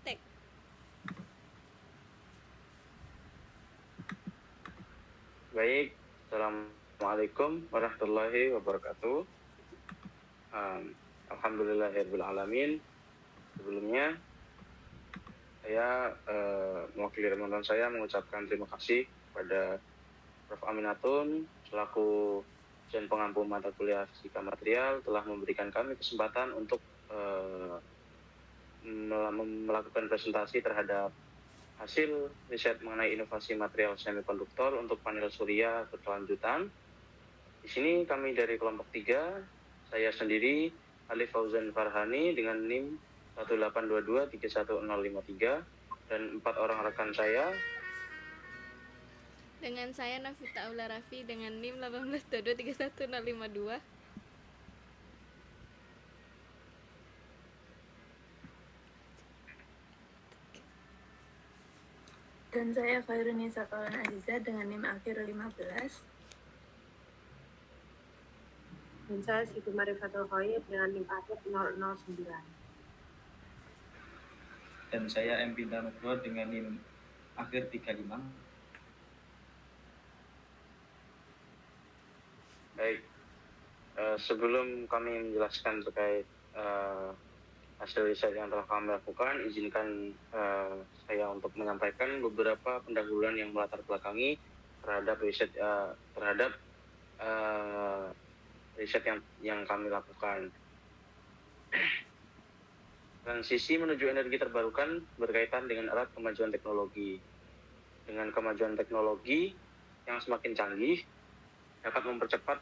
tek. Baik, Assalamualaikum warahmatullahi wabarakatuh. Alhamdulillahirrahmanirrahim. Sebelumnya, saya mewakili teman-teman saya mengucapkan terima kasih kepada Prof. Aminatun selaku dosen pengampu mata kuliah Fisika Material telah memberikan kami kesempatan untuk melakukan presentasi terhadap hasil riset mengenai inovasi material semikonduktor untuk panel surya berkelanjutan. Di sini kami dari kelompok 3, saya sendiri Alif Fauzan Farhani dengan NIM 182231053 dan 4 orang rekan saya. Dengan saya Nafita Aula Raffi dengan NIM 182231052. Dan saya Khairunisa Kaulan Aziza dengan NIM akhir 15. Dan saya Siti Marifatul Khair dengan NIM akhir 009. Dan saya M. Bintang Nugroho dengan NIM akhir 35. Baik, sebelum kami menjelaskan terkait hasil riset yang telah kami lakukan, izinkan saya untuk menyampaikan beberapa pendahuluan yang melatar belakangi terhadap riset riset yang kami lakukan. Transisi menuju energi terbarukan berkaitan dengan erat kemajuan teknologi. Dengan kemajuan teknologi yang semakin canggih dapat mempercepat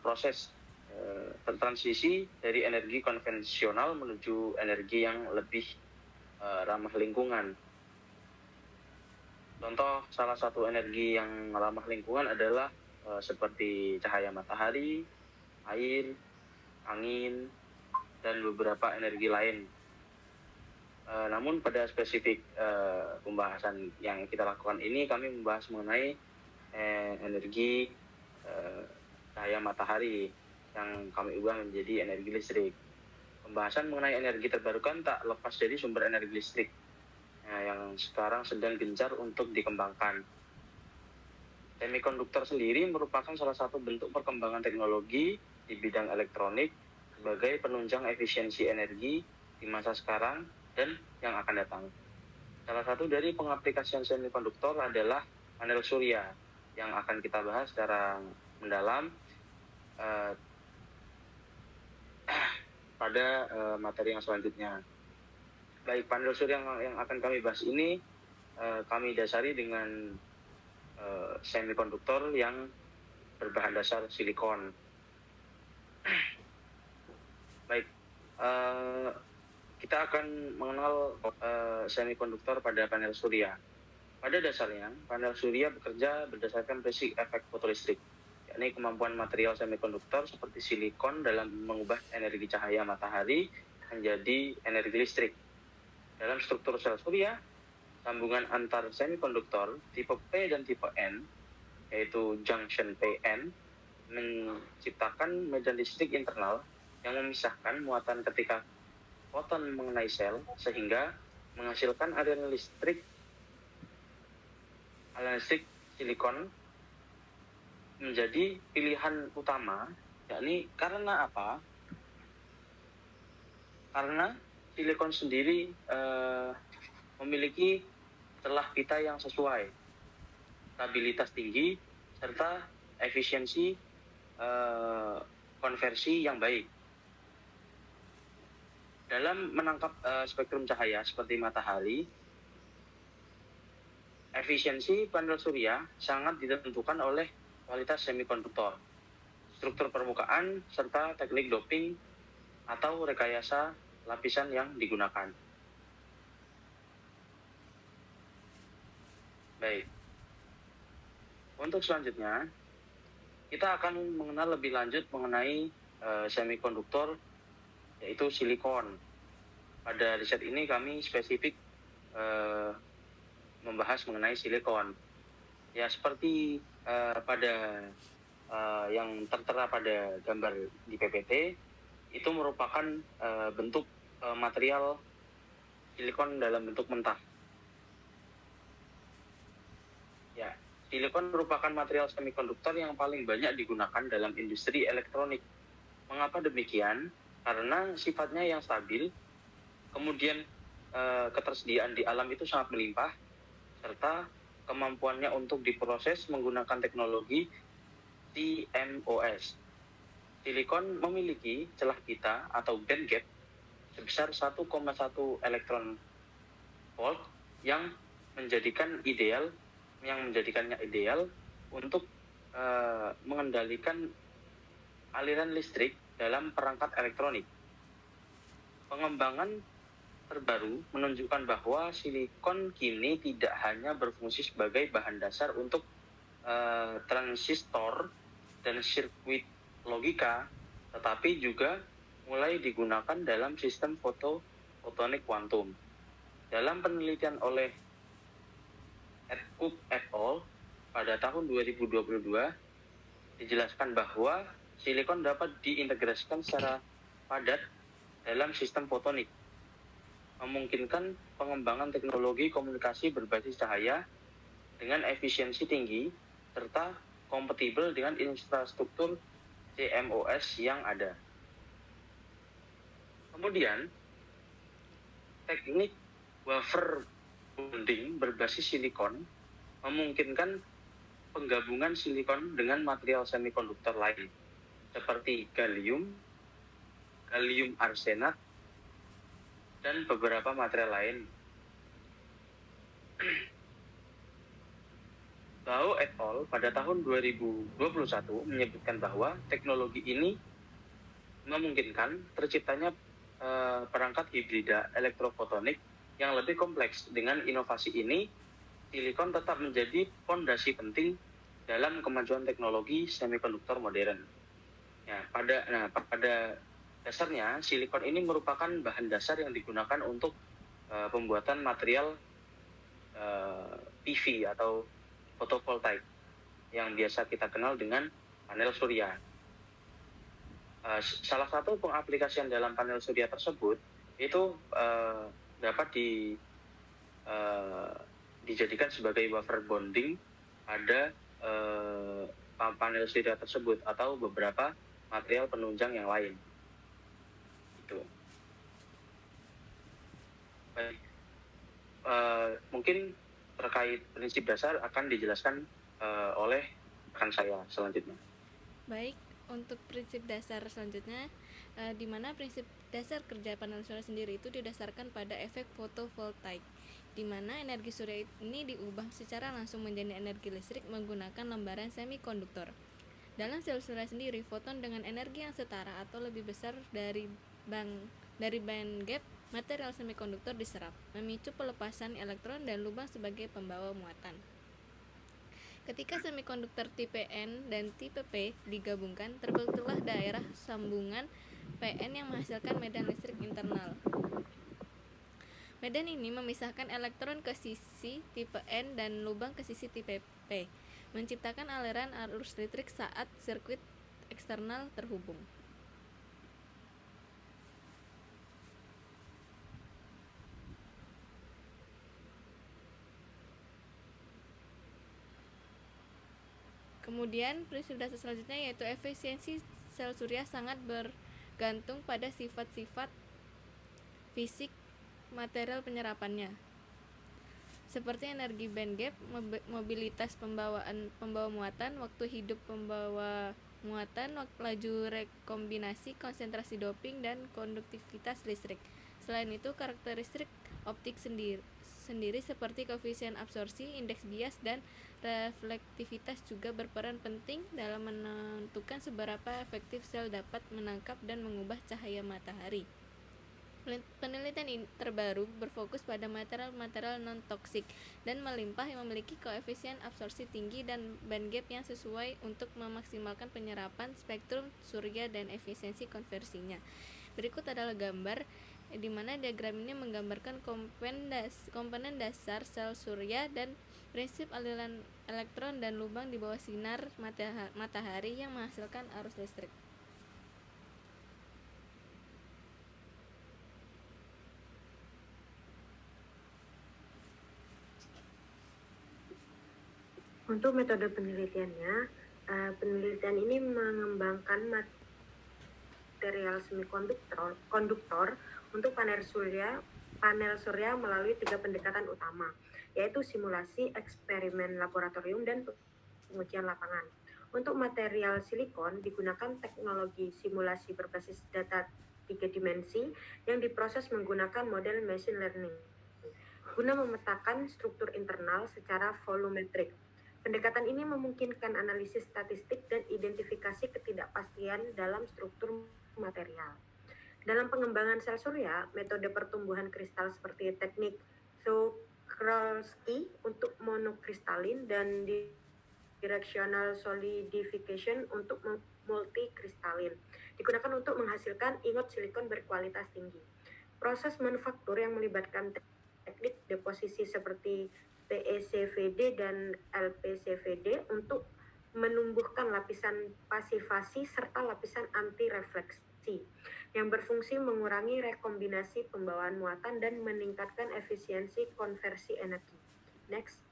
proses transisi dari energi konvensional menuju energi yang lebih ramah lingkungan. Contoh salah satu energi yang ramah lingkungan adalah seperti cahaya matahari, air, angin, dan beberapa energi lain. Namun pada spesifik pembahasan yang kita lakukan ini, kami membahas mengenai energi cahaya matahari yang kami ubah menjadi energi listrik. Pembahasan mengenai energi terbarukan tak lepas dari sumber energi listrik yang sekarang sedang gencar untuk dikembangkan. Semikonduktor sendiri merupakan salah satu bentuk perkembangan teknologi di bidang elektronik sebagai penunjang efisiensi energi di masa sekarang dan yang akan datang. Salah satu dari pengaplikasian semikonduktor adalah panel surya yang akan kita bahas secara mendalam pada materi yang selanjutnya. Baik, panel surya yang akan kami bahas ini kami dasari dengan semikonduktor yang berbahan dasar silikon. Baik, kita akan mengenal semikonduktor pada panel surya. Pada dasarnya, panel surya bekerja berdasarkan prinsip efek fotolistrik, yakni kemampuan material semikonduktor seperti silikon dalam mengubah energi cahaya matahari menjadi energi listrik. Dalam struktur sel surya, sambungan antar semikonduktor tipe P dan tipe N, yaitu junction PN, menciptakan medan listrik internal yang memisahkan muatan ketika foton mengenai sel sehingga menghasilkan aliran listrik silikon menjadi pilihan utama, yakni karena apa? Karena silikon sendiri memiliki celah pita yang sesuai, stabilitas tinggi, serta efisiensi konversi yang baik. Dalam menangkap spektrum cahaya seperti matahari, efisiensi panel surya sangat ditentukan oleh kualitas semikonduktor, struktur permukaan, serta teknik doping atau rekayasa lapisan yang digunakan. Baik, untuk selanjutnya kita akan mengenal lebih lanjut mengenai semikonduktor, yaitu silikon. Pada riset ini kami spesifik membahas mengenai silikon. Ya, seperti pada yang tertera pada gambar di PPT, itu merupakan bentuk material silikon dalam bentuk mentah. Ya, silikon merupakan material semikonduktor yang paling banyak digunakan dalam industri elektronik. Mengapa demikian? Karena sifatnya yang stabil, kemudian ketersediaan di alam itu sangat melimpah, serta kemampuannya untuk diproses menggunakan teknologi CMOS. Silikon memiliki celah pita atau band gap sebesar 1,1 elektron volt yang menjadikannya ideal untuk mengendalikan aliran listrik dalam perangkat elektronik. Pengembangan terbaru menunjukkan bahwa silikon kini tidak hanya berfungsi sebagai bahan dasar untuk transistor dan sirkuit logika, tetapi juga mulai digunakan dalam sistem fotonik kuantum. Dalam penelitian oleh Ed Cook et al. Pada tahun 2022, dijelaskan bahwa silikon dapat diintegrasikan secara padat dalam sistem fotonik, memungkinkan pengembangan teknologi komunikasi berbasis cahaya dengan efisiensi tinggi serta kompatibel dengan infrastruktur CMOS yang ada. Kemudian, teknik wafer bonding berbasis silikon memungkinkan penggabungan silikon dengan material semikonduktor lain seperti gallium arsenat, dan beberapa material lain. Bao et al. Pada tahun 2021 menyebutkan bahwa teknologi ini memungkinkan terciptanya perangkat hibrida elektrofotonik yang lebih kompleks. Dengan inovasi ini, silikon tetap menjadi fondasi penting dalam kemajuan teknologi semikonduktor modern. Ya, pada dasarnya, silikon ini merupakan bahan dasar yang digunakan untuk pembuatan material PV atau fotovoltaik yang biasa kita kenal dengan panel surya. Salah satu pengaplikasian dalam panel surya tersebut itu dapat dijadikan sebagai wafer bonding pada panel surya tersebut atau beberapa material penunjang yang lain. Itu. Baik. Mungkin terkait prinsip dasar akan dijelaskan oleh rekan saya selanjutnya. Baik, untuk prinsip dasar selanjutnya, di mana prinsip dasar kerja panel surya sendiri itu didasarkan pada efek fotovoltaik, di mana energi surya ini diubah secara langsung menjadi energi listrik menggunakan lembaran semikonduktor. Dalam sel surya sendiri, foton dengan energi yang setara atau lebih besar dari band gap material semikonduktor diserap, memicu pelepasan elektron dan lubang sebagai pembawa muatan. Ketika semikonduktor tipe N dan tipe P digabungkan, terbentuklah daerah sambungan PN yang menghasilkan medan listrik internal. Medan ini memisahkan elektron ke sisi tipe N dan lubang ke sisi tipe P, menciptakan aliran arus listrik saat sirkuit eksternal terhubung. Kemudian prinsip dasar selanjutnya yaitu efisiensi sel surya sangat bergantung pada sifat-sifat fisik material penyerapannya, seperti energi band gap, mobilitas pembawa muatan, waktu hidup pembawa muatan, laju rekombinasi, konsentrasi doping, dan konduktivitas listrik. Selain itu, karakteristik optik sendiri seperti koefisien absorpsi, indeks bias, dan reflektivitas juga berperan penting dalam menentukan seberapa efektif sel dapat menangkap dan mengubah cahaya matahari. Penelitian terbaru berfokus pada material-material non-toksik dan melimpah yang memiliki koefisien absorpsi tinggi dan band gap yang sesuai untuk memaksimalkan penyerapan spektrum surya dan efisiensi konversinya. Berikut adalah gambar di mana diagram ini menggambarkan komponen dasar sel surya dan prinsip aliran elektron dan lubang di bawah sinar matahari yang menghasilkan arus listrik. Untuk metode penelitiannya, penelitian ini mengembangkan material semikonduktor untuk panel surya melalui 3 pendekatan utama, yaitu simulasi, eksperimen laboratorium, dan pengujian lapangan. Untuk material silikon digunakan teknologi simulasi berbasis data 3 dimensi yang diproses menggunakan model machine learning guna memetakan struktur internal secara volumetrik. Pendekatan ini memungkinkan analisis statistik dan identifikasi ketidakpastian dalam struktur material. Dalam pengembangan sel surya, metode pertumbuhan kristal seperti teknik Czochralski untuk monokristalin dan directional solidification untuk multikristalin digunakan untuk menghasilkan ingot silikon berkualitas tinggi. Proses manufaktur yang melibatkan teknik deposisi seperti PECVD dan LPCVD untuk menumbuhkan lapisan pasivasi serta lapisan anti refleksi yang berfungsi mengurangi rekombinasi pembawaan muatan dan meningkatkan efisiensi konversi energi. Next.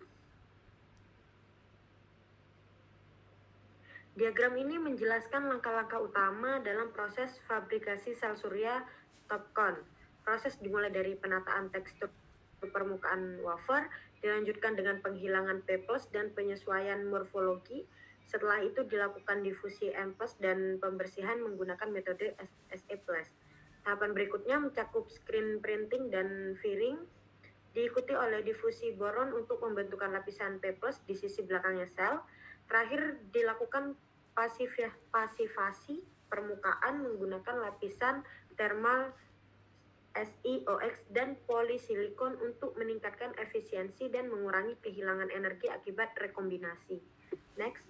Diagram ini menjelaskan langkah-langkah utama dalam proses fabrikasi sel surya TOPCon. Proses dimulai dari penataan tekstur permukaan wafer, dilanjutkan dengan penghilangan P+ dan penyesuaian morfologi. Setelah itu dilakukan difusi M+ dan pembersihan menggunakan metode SE+. Tahapan berikutnya mencakup screen printing dan viring, diikuti oleh difusi boron untuk pembentukan lapisan P+ di sisi belakangnya sel. Terakhir dilakukan pasivasi permukaan menggunakan lapisan thermal SiOx dan polisilikon untuk meningkatkan efisiensi dan mengurangi kehilangan energi akibat rekombinasi. Next.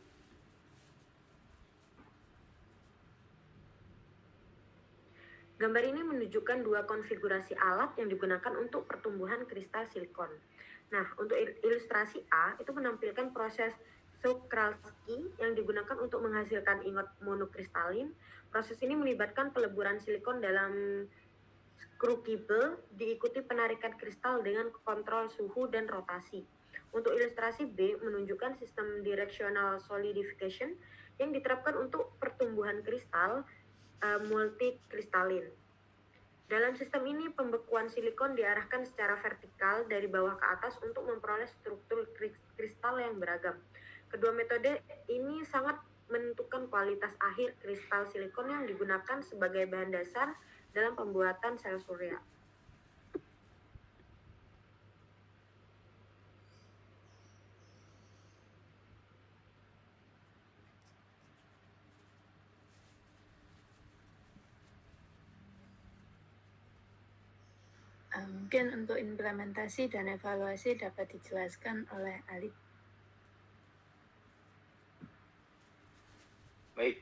Gambar ini menunjukkan 2 konfigurasi alat yang digunakan untuk pertumbuhan kristal silikon. Nah, untuk ilustrasi A itu menampilkan proses Czochralski yang digunakan untuk menghasilkan ingot monokristalin. Proses ini melibatkan peleburan silikon dalam crucible diikuti penarikan kristal dengan kontrol suhu dan rotasi. Untuk ilustrasi B menunjukkan sistem directional solidification yang diterapkan untuk pertumbuhan kristal multikristalin. Dalam sistem ini pembekuan silikon diarahkan secara vertikal dari bawah ke atas untuk memperoleh struktur kristal yang beragam. Kedua metode ini sangat menentukan kualitas akhir kristal silikon yang digunakan sebagai bahan dasar dalam pembuatan sel surya. Mungkin untuk implementasi dan evaluasi dapat dijelaskan oleh Alif. Baik,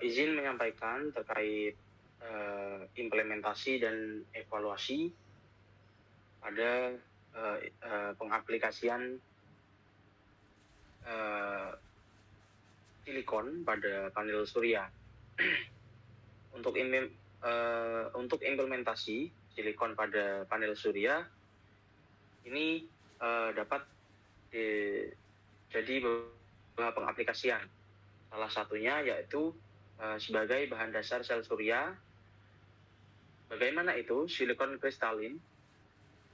izin menyampaikan terkait implementasi dan evaluasi pada pengaplikasian silikon pada panel surya. Untuk implementasi silikon pada panel surya ini dapat jadi beberapa pengaplikasian. Salah satunya yaitu sebagai bahan dasar sel surya. Bagaimana itu? Silikon kristalin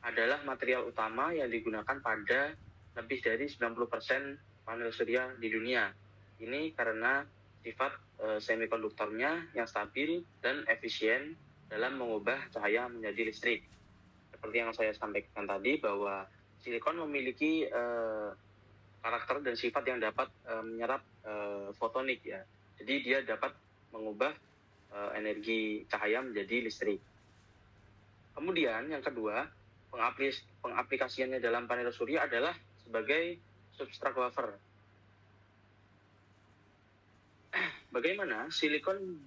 adalah material utama yang digunakan pada lebih dari 90% panel surya di dunia. Ini karena sifat semikonduktornya yang stabil dan efisien dalam mengubah cahaya menjadi listrik. Seperti yang saya sampaikan tadi bahwa silikon memiliki karakter dan sifat yang dapat menyerap fotonik ya. Jadi dia dapat mengubah energi cahaya menjadi listrik. Kemudian yang kedua, pengaplikasiannya dalam panel surya adalah sebagai substrat wafer. Bagaimana silikon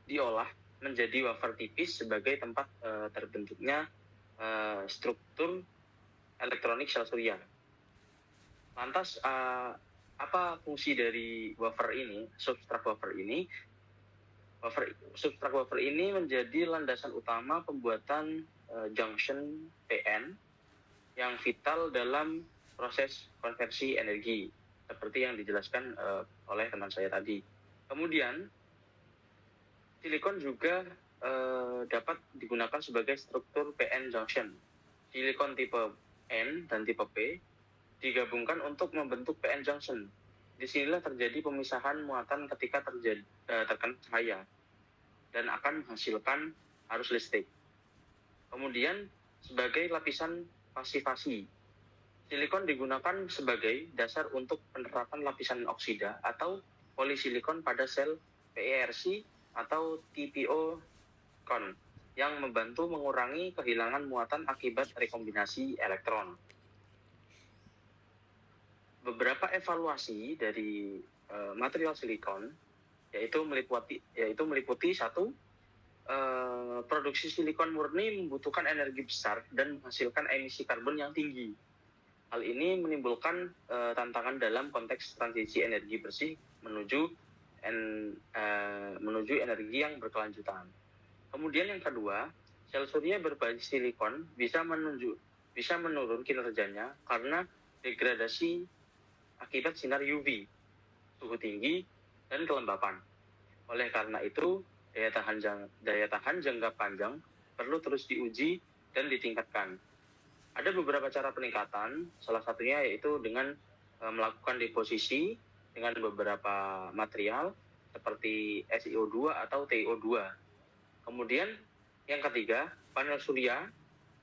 diolah menjadi wafer tipis sebagai tempat terbentuknya struktur elektronik sel surya. Lantas apa fungsi dari wafer ini, substrat wafer ini? Substrat wafer ini menjadi landasan utama pembuatan junction PN yang vital dalam proses konversi energi, seperti yang dijelaskan oleh teman saya tadi. Kemudian, silikon juga dapat digunakan sebagai struktur PN junction. Silikon tipe N dan tipe P digabungkan untuk membentuk PN junction. Disinilah terjadi pemisahan muatan ketika terkena cahaya dan akan menghasilkan arus listrik. Kemudian sebagai lapisan pasivasi, silikon digunakan sebagai dasar untuk penerapan lapisan oksida atau polisilikon pada sel PERC atau TPO con yang membantu mengurangi kehilangan muatan akibat rekombinasi elektron. Beberapa evaluasi dari material silikon yaitu meliputi satu, produksi silikon murni membutuhkan energi besar dan menghasilkan emisi karbon yang tinggi. Hal ini menimbulkan tantangan dalam konteks transisi energi bersih menuju energi yang berkelanjutan. Kemudian yang kedua, sel surya berbasis silikon bisa menurun kinerjanya karena degradasi akibat sinar UV, suhu tinggi, dan kelembapan. Oleh karena itu, daya tahan jangka panjang perlu terus diuji dan ditingkatkan. Ada beberapa cara peningkatan, salah satunya yaitu dengan melakukan deposisi dengan beberapa material seperti SiO2 atau TiO2. Kemudian yang ketiga, panel surya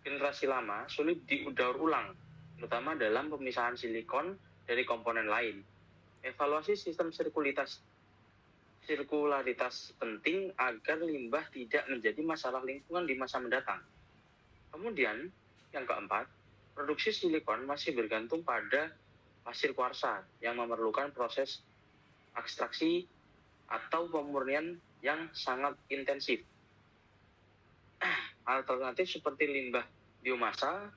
generasi lama sulit didaur ulang, terutama dalam pemisahan silikon dari komponen lain. Evaluasi sistem sirkularitas penting agar limbah tidak menjadi masalah lingkungan di masa mendatang. Kemudian, yang keempat, produksi silikon masih bergantung pada pasir kuarsa yang memerlukan proses ekstraksi atau pemurnian yang sangat intensif. Alternatif seperti limbah biomasa,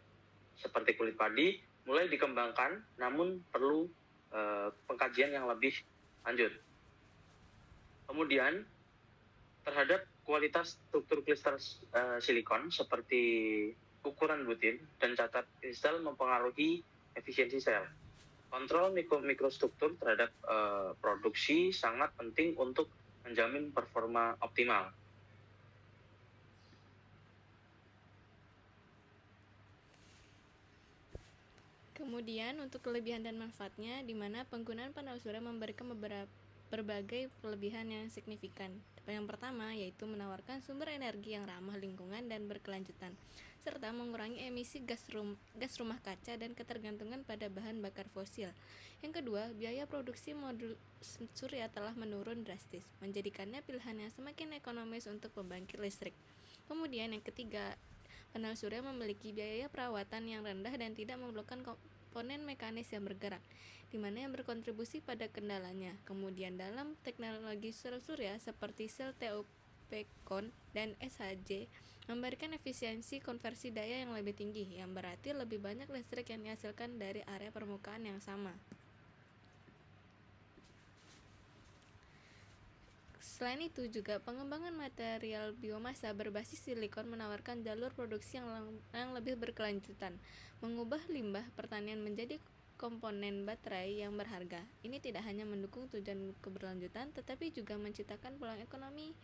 seperti kulit padi, mulai dikembangkan, namun perlu pengkajian yang lebih lanjut. Kemudian, terhadap kualitas struktur kristal silikon seperti ukuran butir dan cacat kristal mempengaruhi efisiensi sel. Kontrol mikrostruktur terhadap produksi sangat penting untuk menjamin performa optimal. Kemudian untuk kelebihan dan manfaatnya, di mana penggunaan panel surya memberikan berbagai kelebihan yang signifikan. Yang pertama yaitu menawarkan sumber energi yang ramah lingkungan dan berkelanjutan, serta mengurangi emisi gas rumah kaca dan ketergantungan pada bahan bakar fosil. Yang kedua, biaya produksi modul surya telah menurun drastis, menjadikannya pilihan yang semakin ekonomis untuk pembangkit listrik. Kemudian yang ketiga, panel surya memiliki biaya perawatan yang rendah dan tidak memerlukan komponen mekanis yang bergerak, di mana yang berkontribusi pada kendalanya. Kemudian dalam teknologi sel surya seperti sel TOP-CON dan SHJ memberikan efisiensi konversi daya yang lebih tinggi, yang berarti lebih banyak listrik yang dihasilkan dari area permukaan yang sama. Selain itu juga pengembangan material biomasa berbasis silikon menawarkan jalur produksi yang lebih berkelanjutan, mengubah limbah pertanian menjadi komponen baterai yang berharga. Ini tidak hanya mendukung tujuan keberlanjutan, tetapi juga menciptakan peluang ekonomi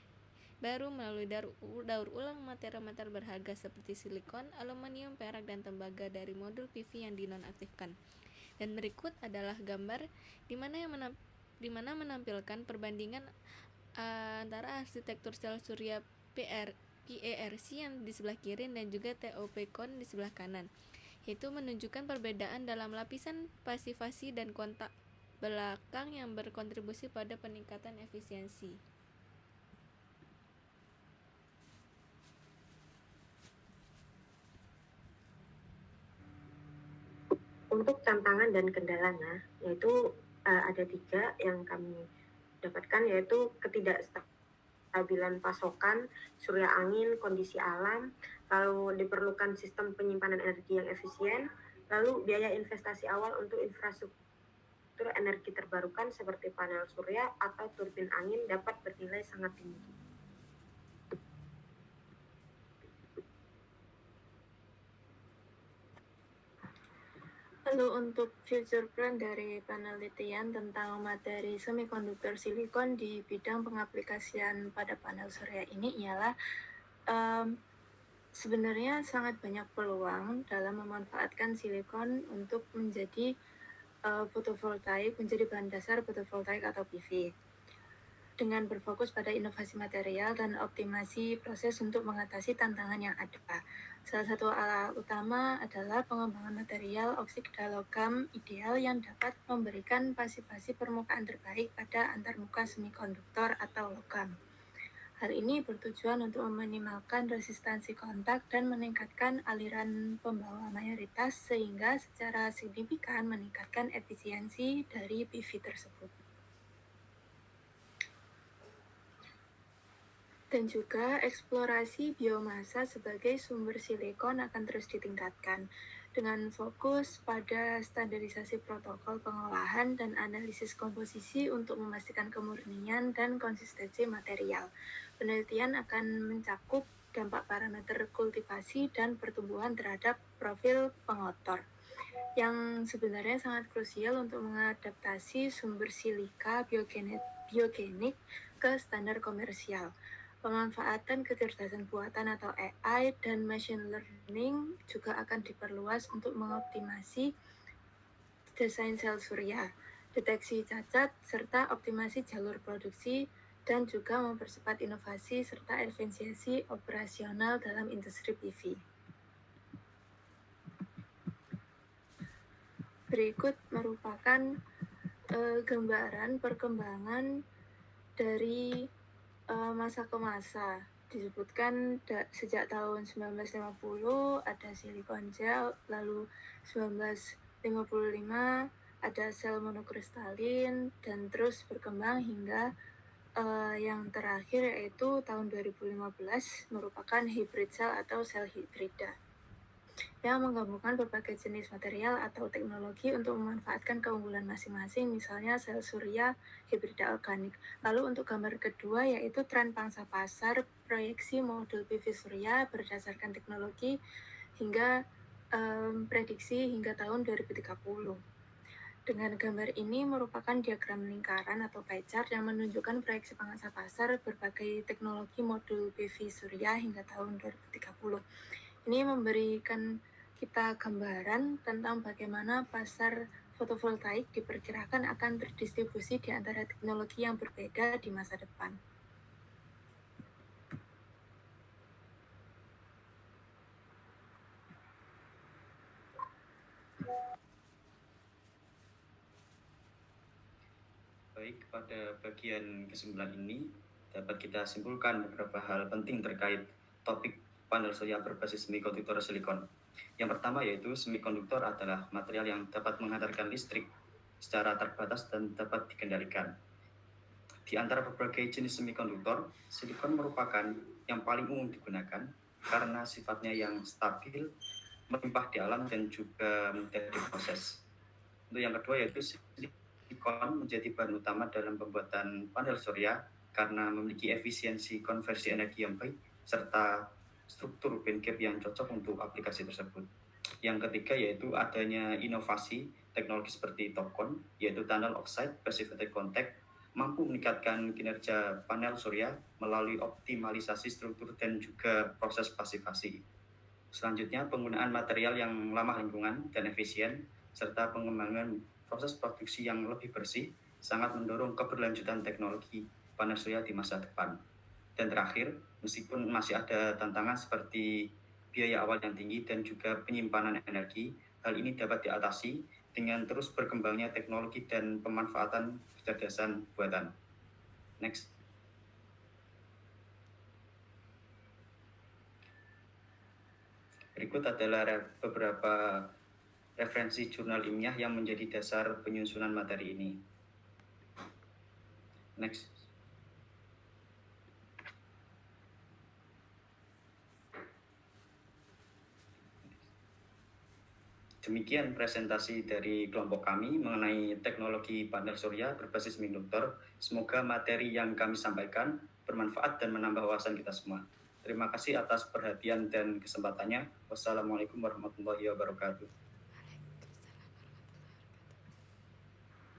baru melalui daur ulang material-material berharga seperti silikon, aluminium, perak, dan tembaga dari modul PV yang dinonaktifkan. Dan berikut adalah gambar di mana menampilkan perbandingan antara arsitektur sel surya PERC yang di sebelah kiri dan juga TOP-CON di sebelah kanan, yaitu menunjukkan perbedaan dalam lapisan pasivasi dan kontak belakang yang berkontribusi pada peningkatan efisiensi. Untuk tantangan dan kendalanya, yaitu ada 3 yang kami dapatkan, yaitu ketidakstabilan pasokan surya angin, kondisi alam, lalu diperlukan sistem penyimpanan energi yang efisien, lalu biaya investasi awal untuk infrastruktur energi terbarukan seperti panel surya atau turbin angin dapat bernilai sangat tinggi. Lalu untuk future plan dari penelitian tentang materi semikonduktor silikon di bidang pengaplikasian pada panel surya ini ialah sebenarnya sangat banyak peluang dalam memanfaatkan silikon untuk menjadi fotovoltaik, menjadi bahan dasar fotovoltaik atau PV. Dengan berfokus pada inovasi material dan optimasi proses untuk mengatasi tantangan yang ada. Salah satu ala utama adalah pengembangan material oksida logam ideal yang dapat memberikan pasifasi permukaan terbaik pada antarmuka semikonduktor atau logam. Hal ini bertujuan untuk meminimalkan resistansi kontak dan meningkatkan aliran pembawa mayoritas sehingga secara signifikan meningkatkan efisiensi dari PV tersebut. Dan juga eksplorasi biomasa sebagai sumber silikon akan terus ditingkatkan dengan fokus pada standarisasi protokol pengolahan dan analisis komposisi untuk memastikan kemurnian dan konsistensi material. Penelitian akan mencakup dampak parameter kultivasi dan pertumbuhan terhadap profil pengotor yang sebenarnya sangat krusial untuk mengadaptasi sumber silika biogenik ke standar komersial. Pemanfaatan kecerdasan buatan atau AI dan machine learning juga akan diperluas untuk mengoptimasi desain sel surya, deteksi cacat, serta optimasi jalur produksi, dan juga mempercepat inovasi serta efisiensi operasional dalam industri PV. Berikut merupakan gambaran perkembangan dari masa ke masa. Disebutkan sejak tahun 1950 ada silikon gel, lalu 1955 ada sel monokristalin, dan terus berkembang hingga yang terakhir yaitu tahun 2015 merupakan hybrid cell atau sel hibrida yang menggabungkan berbagai jenis material atau teknologi untuk memanfaatkan keunggulan masing-masing, misalnya sel surya hibrida organik. Lalu untuk gambar kedua yaitu tren pangsa pasar proyeksi modul PV surya berdasarkan teknologi hingga prediksi hingga tahun 2030. Dengan gambar ini merupakan diagram lingkaran atau pie chart yang menunjukkan proyeksi pangsa pasar berbagai teknologi modul PV surya hingga tahun 2030. Ini memberikan kita gambaran tentang bagaimana pasar fotovoltaik diperkirakan akan terdistribusi di antara teknologi yang berbeda di masa depan. Baik, pada bagian ke-9 ini dapat kita simpulkan beberapa hal penting terkait topik panel surya berbasis semikonduktor silikon. Yang pertama yaitu semikonduktor adalah material yang dapat menghantarkan listrik secara terbatas dan dapat dikendalikan. Di antara berbagai jenis semikonduktor, silikon merupakan yang paling umum digunakan karena sifatnya yang stabil, melimpah di alam dan juga mudah diproses. Untuk yang kedua yaitu silikon menjadi bahan utama dalam pembuatan panel surya karena memiliki efisiensi konversi energi yang baik serta struktur band gap yang cocok untuk aplikasi tersebut. Yang ketiga yaitu adanya inovasi teknologi seperti TOPCon, yaitu tunnel oxide passive contact, mampu meningkatkan kinerja panel surya melalui optimalisasi struktur dan juga proses pasifasi. Selanjutnya, penggunaan material yang ramah lingkungan dan efisien, serta pengembangan proses produksi yang lebih bersih, sangat mendorong keberlanjutan teknologi panel surya di masa depan. Dan terakhir, meskipun masih ada tantangan seperti biaya awal yang tinggi dan juga penyimpanan energi, hal ini dapat diatasi dengan terus berkembangnya teknologi dan pemanfaatan kecerdasan buatan. Next. Berikut adalah beberapa referensi jurnal ilmiah yang menjadi dasar penyusunan materi ini. Next. Demikian presentasi dari kelompok kami mengenai teknologi panel surya berbasis semikonduktor. Semoga materi yang kami sampaikan bermanfaat dan menambah wawasan kita semua. Terima kasih atas perhatian dan kesempatannya. Wassalamualaikum warahmatullahi wabarakatuh.